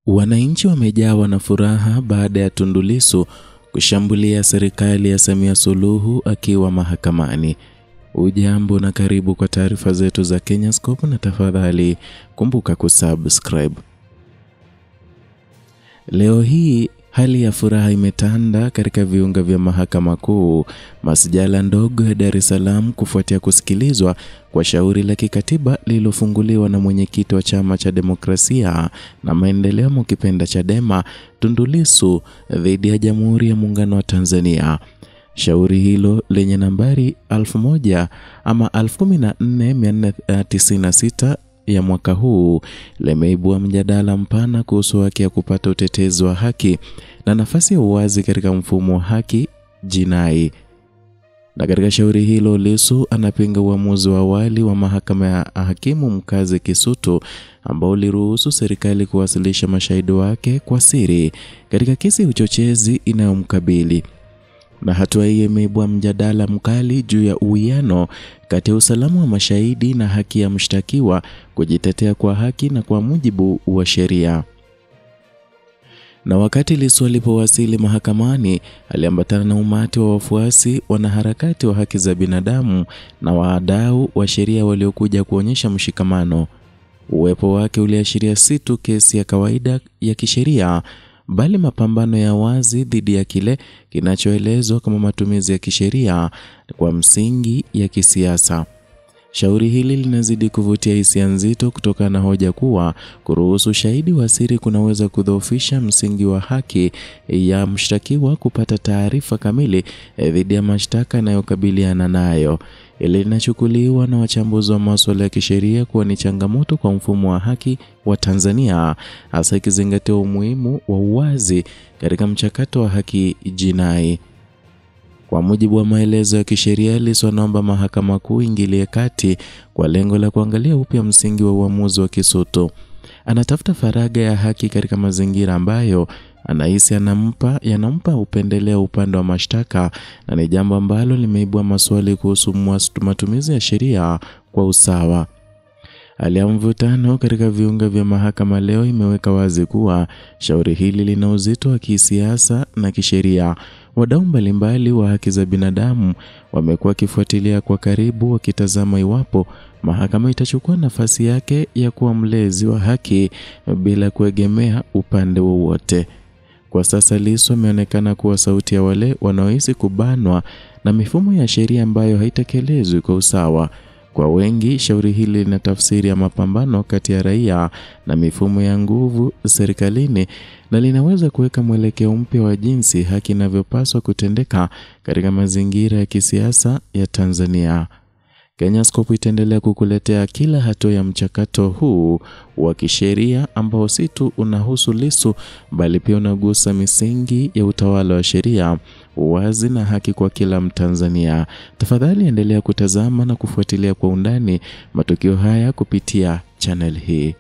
Wananchi wamejawa na furaha baada ya Tundu Lissu kushambulia serikali ya Samia Suluhu akiwa mahakamani. Ujambo na karibu kwa taarifa zetu za Kenyascope, na tafadhali kumbuka kusubscribe. Leo hii hali ya furaha imetanda katika viunga vya Mahakama Kuu masjala ndogo ya Dar es Salaam kufuatia kusikilizwa kwa shauri la kikatiba lililofunguliwa na mwenyekiti wa Chama cha Demokrasia na Maendeleo mkipenda Chadema, Tundu Lissu dhidi ya Jamhuri ya Muungano wa Tanzania. Shauri hilo lenye nambari 11496 ya mwaka huu limeibua mjadala mpana kuhusu haki ya kupata utetezi wa haki na nafasi ya uwazi katika mfumo wa haki jinai. Na katika shauri hilo, Lissu anapinga uamuzi wa awali wa mahakama ya hakimu mkazi Kisutu ambao uliruhusu serikali kuwasilisha mashahidi wake kwa siri katika kesi ya uchochezi inayomkabili. Na hatua hii imeibua mjadala mkali juu ya uwiano kati ya usalama wa mashahidi na haki ya mshtakiwa kujitetea kwa haki na kwa mujibu wa sheria. Na wakati Lissu alipowasili mahakamani, aliambatana na umati wa wafuasi, wanaharakati wa haki za binadamu na wadau wa sheria waliokuja kuonyesha mshikamano. Uwepo wake uliashiria si tu kesi ya kawaida ya kisheria, bali mapambano ya wazi dhidi ya kile kinachoelezwa kama matumizi ya kisheria kwa msingi ya kisiasa. Shauri hili linazidi kuvutia hisia nzito kutokana na hoja kuwa kuruhusu shahidi wa siri kunaweza kudhoofisha msingi wa haki ya mshtakiwa kupata taarifa kamili dhidi ya mashtaka yanayokabiliana nayo. Hili linachukuliwa na wachambuzi wa masuala ya kisheria kuwa ni changamoto kwa mfumo wa haki wa Tanzania, hasa ikizingatia umuhimu wa uwazi katika mchakato wa haki jinai. Kwa mujibu wa maelezo ya kisheria, Lissu anaomba Mahakama Kuu ingilie kati kwa lengo la kuangalia upya msingi wa uamuzi wa Kisutu. Anatafuta faragha ya haki katika mazingira ambayo anahisi yanampa upendeleo upande wa mashtaka, na ni jambo ambalo limeibua maswali kuhusu matumizi ya sheria kwa usawa. Hali ya mvutano katika viunga vya mahakama leo imeweka wazi kuwa shauri hili lina uzito wa kisiasa na kisheria. Wadau mbalimbali wa haki za binadamu wamekuwa wakifuatilia kwa karibu, wakitazama iwapo mahakama itachukua nafasi yake ya kuwa mlezi wa haki bila kuegemea upande wowote. Kwa sasa Lissu ameonekana kuwa sauti ya wale wanaohisi kubanwa na mifumo ya sheria ambayo haitekelezwi kwa usawa. Kwa wengi, shauri hili lina tafsiri ya mapambano kati ya raia na mifumo ya nguvu serikalini, na linaweza kuweka mwelekeo mpya wa jinsi haki inavyopaswa kutendeka katika mazingira ya kisiasa ya Tanzania. Kenyascope itaendelea kukuletea kila hatua ya mchakato huu wa kisheria ambao si tu unahusu Lissu bali pia unagusa misingi ya utawala wa sheria, uwazi na haki kwa kila Mtanzania. Tafadhali endelea kutazama na kufuatilia kwa undani matukio haya kupitia channel hii.